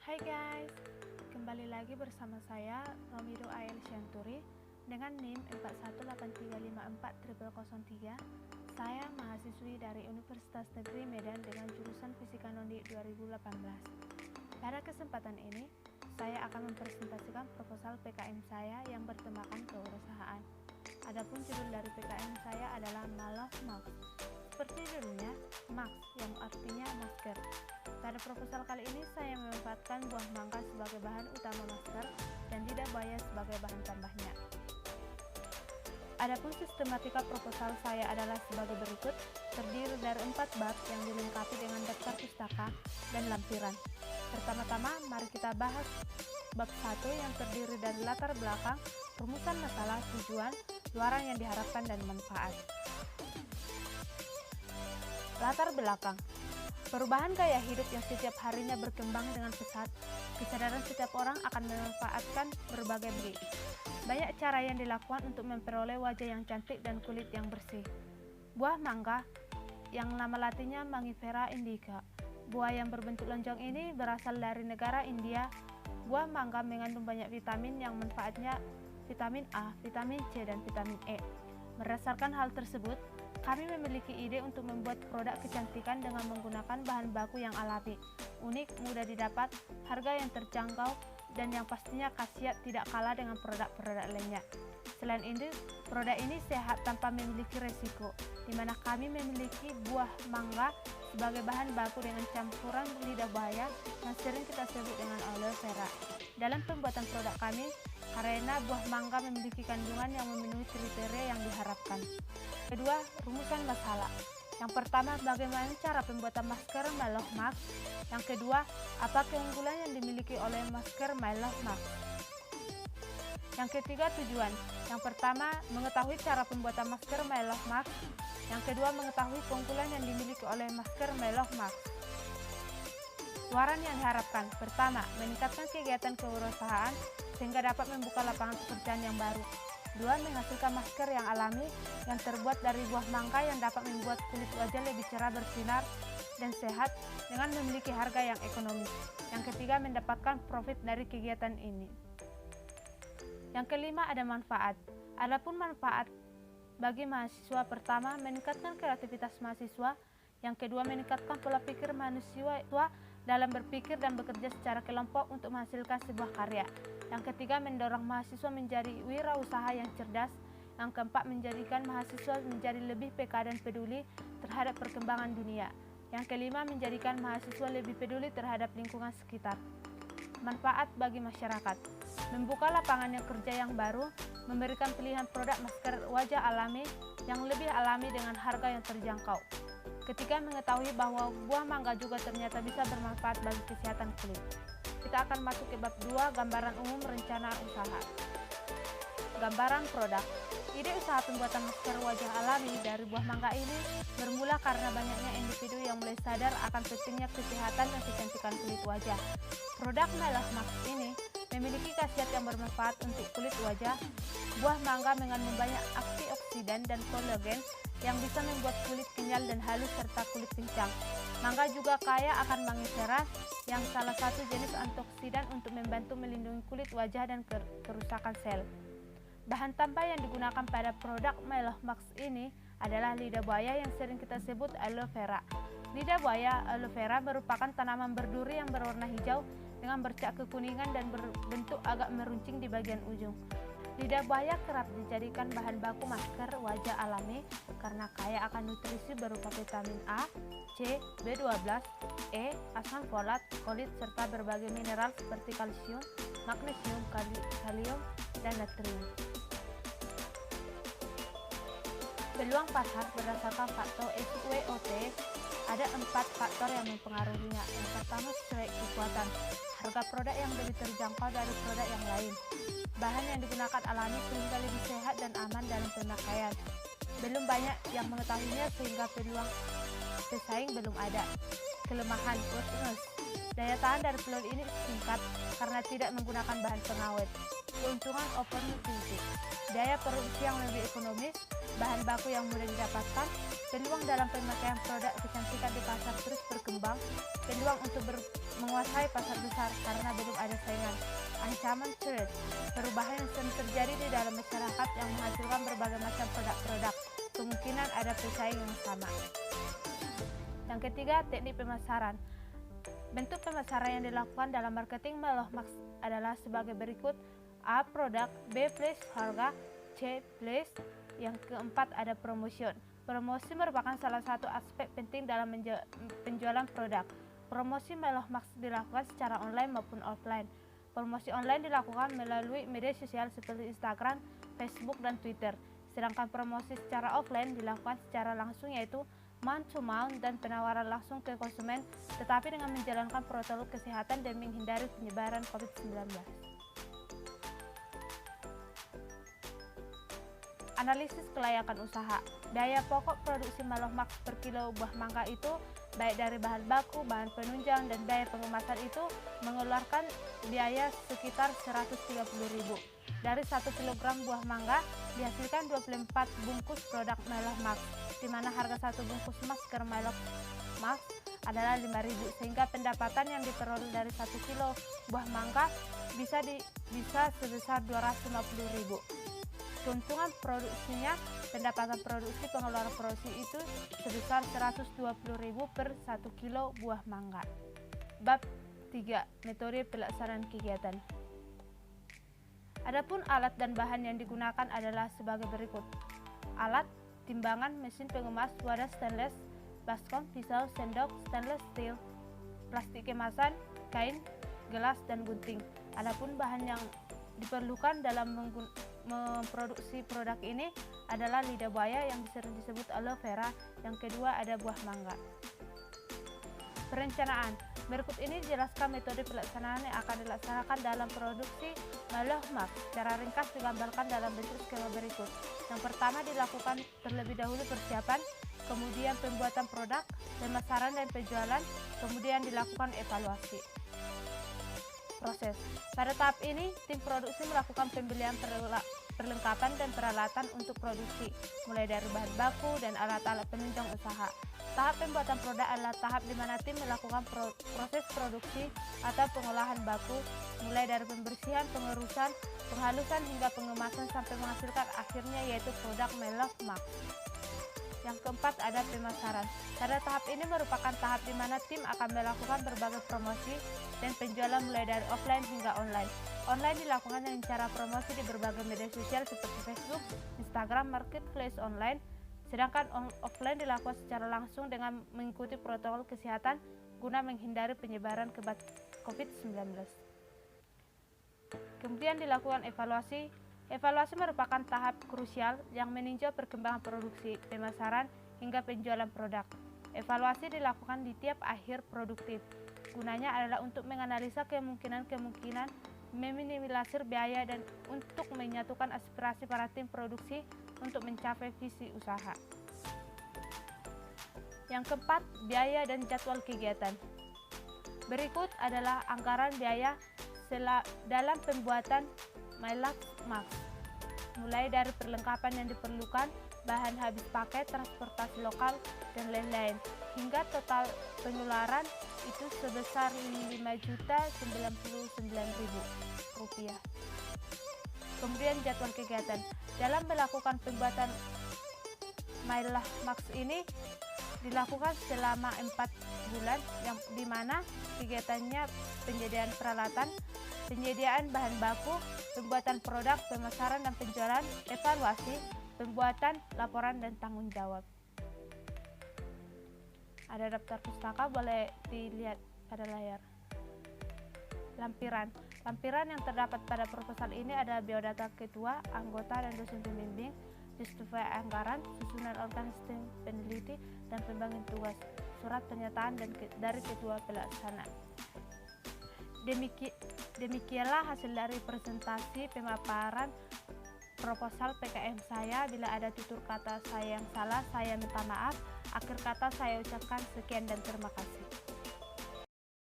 Hai guys, kembali lagi bersama saya Romido Ael Syanturi dengan NIM 418354003. Saya mahasiswi dari Universitas Negeri Medan dengan jurusan Fisika Nondi 2018. Pada kesempatan ini, saya akan mempresentasikan proposal PKM saya yang bertemakan kewirausahaan. Adapun judul dari PKM saya adalah Malah Mask. Seperti judulnya, mask yang artinya masker. Pada proposal kali ini saya memanfaatkan buah mangga sebagai bahan utama masker dan lidah buaya sebagai bahan tambahnya. Adapun sistematika proposal saya adalah sebagai berikut, terdiri dari 4 bab yang dilengkapi dengan daftar pustaka dan lampiran. Pertama-tama, mari kita bahas bab 1 yang terdiri dari latar belakang, rumusan masalah, tujuan, luaran yang diharapkan, dan manfaat. Latar belakang. Perubahan gaya hidup yang setiap harinya berkembang dengan pesat, kesadaran setiap orang akan memanfaatkan berbagai beli. Banyak cara yang dilakukan untuk memperoleh wajah yang cantik dan kulit yang bersih. Buah mangga, yang nama latinnya Mangifera indica. Buah yang berbentuk lonjong ini berasal dari negara India. Buah mangga mengandung banyak vitamin yang manfaatnya vitamin A, vitamin C, dan vitamin E. Berdasarkan hal tersebut, kami memiliki ide untuk membuat produk kecantikan dengan menggunakan bahan baku yang alami, unik, mudah didapat, harga yang terjangkau, dan yang pastinya khasiat tidak kalah dengan produk-produk lainnya. Selain itu, produk ini sehat tanpa memiliki resiko, di mana kami memiliki buah mangga sebagai bahan baku dengan campuran lidah buaya yang sering kita sebut dengan aloe vera. Dalam pembuatan produk kami, karena buah mangga memiliki kandungan yang memenuhi kriteria yang diharapkan. Kedua, rumusan masalah. Yang pertama, bagaimana cara pembuatan masker Malah Mask. Yang kedua, apa keunggulan yang dimiliki oleh masker Malah Mask. Yang ketiga, tujuan. Yang pertama, mengetahui cara pembuatan masker Malah Mask. Yang kedua, mengetahui keunggulan yang dimiliki oleh masker Malah Mask. Luaran yang diharapkan. Pertama, meningkatkan kegiatan kewirausahaan sehingga dapat membuka lapangan pekerjaan yang baru. Dua, menghasilkan masker yang alami yang terbuat dari buah mangga yang dapat membuat kulit wajah lebih cerah, bersinar, dan sehat dengan memiliki harga yang ekonomis. Yang ketiga, mendapatkan profit dari kegiatan ini. Yang kelima, ada manfaat. Adapun manfaat bagi mahasiswa, pertama, meningkatkan kreativitas mahasiswa. Yang kedua, meningkatkan pola pikir mahasiswa dalam berpikir dan bekerja secara kelompok untuk menghasilkan sebuah karya. Yang ketiga, mendorong mahasiswa menjadi wirausaha yang cerdas. Yang keempat, menjadikan mahasiswa menjadi lebih peka dan peduli terhadap perkembangan dunia. Yang kelima, menjadikan mahasiswa lebih peduli terhadap lingkungan sekitar. Manfaat bagi masyarakat. Membuka lapangan kerja yang baru, memberikan pilihan produk masker wajah alami yang lebih alami dengan harga yang terjangkau. Ketika mengetahui bahwa buah mangga juga ternyata bisa bermanfaat bagi kesehatan kulit. Kita akan masuk ke bab 2, gambaran umum rencana usaha. Gambaran produk. Ide usaha pembuatan masker wajah alami dari buah mangga ini bermula karena banyaknya individu yang mulai sadar akan pentingnya kesehatan dan kecantikan kulit wajah. Produk Malah Mask ini memiliki khasiat yang bermanfaat untuk kulit wajah. Buah mangga mengandung banyak antioksidan dan kolagen yang bisa membuat kulit kenyal dan halus serta kulit kencang. Mangga juga kaya akan mangifera yang salah satu jenis antioksidan untuk membantu melindungi kulit wajah dan kerusakan sel. Bahan tambah yang digunakan pada produk Malah Mask ini adalah lidah buaya yang sering kita sebut aloe vera. Lidah buaya aloe vera merupakan tanaman berduri yang berwarna hijau dengan bercak kekuningan dan berbentuk agak meruncing di bagian ujung. Lidah buaya kerap dijadikan bahan baku masker wajah alami karena kaya akan nutrisi berupa vitamin A, C, B12, E, asam folat, folit, serta berbagai mineral seperti kalsium, magnesium, kalium, dan natrium. Peluang pasar berdasarkan faktor SWOT, ada 4 faktor yang mempengaruhinya. Yang pertama, sesuai kekuatan. Harga produk yang lebih terjangkau dari produk yang lain. Bahan yang digunakan alami sehingga lebih sehat dan aman dalam pemakaian. Belum banyak yang mengetahuinya sehingga peluang pesaing belum ada. Kelemahan, weakness. Daya tahan dari peluang ini singkat karena tidak menggunakan bahan pengawet. Keuntungan opportunity, biaya produksi yang lebih ekonomis, bahan baku yang mudah didapatkan, peluang dalam pemakaian produk kecantikan di pasar terus berkembang, peluang untuk menguasai pasar besar karena belum ada saingan, ancaman threat, perubahan yang sering terjadi di dalam masyarakat yang menghasilkan berbagai macam produk-produk, kemungkinan ada pesaing yang sama. Yang ketiga, teknik pemasaran. Bentuk pemasaran yang dilakukan dalam marketing Melohmax adalah sebagai berikut: A. Produk, B. Place harga, C. Place. Yang keempat ada promotion. Promosi merupakan salah satu aspek penting dalam penjualan produk. Promosi Melohmax dilakukan secara online maupun offline. Promosi online dilakukan melalui media sosial seperti Instagram, Facebook, dan Twitter. Sedangkan promosi secara offline dilakukan secara langsung, yaitu mount to mount dan penawaran langsung ke konsumen, tetapi dengan menjalankan protokol kesehatan dan menghindari penyebaran COVID-19. Analisis kelayakan usaha. Biaya pokok produksi Melohmax per kilo buah mangga itu, baik dari bahan baku, bahan penunjang, dan biaya pengemasan itu mengeluarkan biaya sekitar 130.000. Dari 1 kg buah mangga dihasilkan 24 bungkus produk Melohmax, di mana harga 1 bungkus masker Melohmax adalah 5.000, sehingga pendapatan yang diperoleh dari 1 kilo buah mangga bisa sebesar 250.000. Keuntungan produksinya, pendapatan produksi pengeluaran produksi itu sebesar 120.000 per 1 kilo buah mangga. Bab 3. Metode pelaksanaan kegiatan. Adapun alat dan bahan yang digunakan adalah sebagai berikut: alat, timbangan, mesin pengemas, wadah stainless, baskom, pisau, sendok, stainless steel, plastik kemasan, kain, gelas, dan gunting. Adapun bahan yang diperlukan dalam memproduksi produk ini adalah lidah buaya yang sering disebut aloe vera, yang kedua ada buah mangga. Perencanaan. Berikut ini dijelaskan metode pelaksanaan yang akan dilaksanakan dalam produksi Melohmax. Secara ringkas digambarkan dalam bentuk skema berikut. Yang pertama, dilakukan terlebih dahulu persiapan, kemudian pembuatan produk, pemasaran dan penjualan, kemudian dilakukan evaluasi. Proses. Pada tahap ini, tim produksi melakukan pembelian perlengkapan dan peralatan untuk produksi, mulai dari bahan baku dan alat-alat penunjang usaha. Tahap pembuatan produk adalah tahap di mana tim melakukan proses produksi atau pengolahan baku, mulai dari pembersihan, pengerusan, penghalusan hingga pengemasan sampai menghasilkan akhirnya, yaitu produk Melohmax. Yang keempat ada pemasaran. Pada tahap ini merupakan tahap di mana tim akan melakukan berbagai promosi dan penjualan mulai dari offline hingga online. Online dilakukan dengan cara promosi di berbagai media sosial seperti Facebook, Instagram, Marketplace online. Sedangkan offline dilakukan secara langsung dengan mengikuti protokol kesehatan guna menghindari penyebaran COVID-19. Kemudian dilakukan evaluasi. Evaluasi merupakan tahap krusial yang meninjau perkembangan produksi, pemasaran, hingga penjualan produk. Evaluasi dilakukan di tiap akhir produktif. Gunanya adalah untuk menganalisa kemungkinan-kemungkinan, meminimalisir biaya, dan untuk menyatukan aspirasi para tim produksi untuk mencapai visi usaha. Yang keempat, biaya dan jadwal kegiatan. Berikut adalah anggaran biaya dalam pembuatan Melohmax, mulai dari perlengkapan yang diperlukan, bahan habis pakai, transportasi lokal, dan lain-lain, hingga total pengeluaran itu sebesar Rp5.099.000. Kemudian jadwal kegiatan. Dalam melakukan pembuatan Melohmax ini dilakukan selama 4 bulan, yang dimana kegiatannya penyediaan peralatan, penyediaan bahan baku, pembuatan produk, pemasaran dan penjualan, evaluasi, pembuatan laporan dan tanggung jawab. Ada daftar pustaka, boleh dilihat pada layar. Lampiran. Lampiran yang terdapat pada proposal ini adalah biodata ketua, anggota, dan dosen pembimbing, justify anggaran, susunan organisasi peneliti, dan pembagian tugas, surat pernyataan dari ketua pelaksana. Demikianlah hasil dari presentasi pemaparan proposal PKM saya. Bila ada tutur kata saya yang salah, saya minta maaf. Akhir kata saya ucapkan sekian dan terima kasih.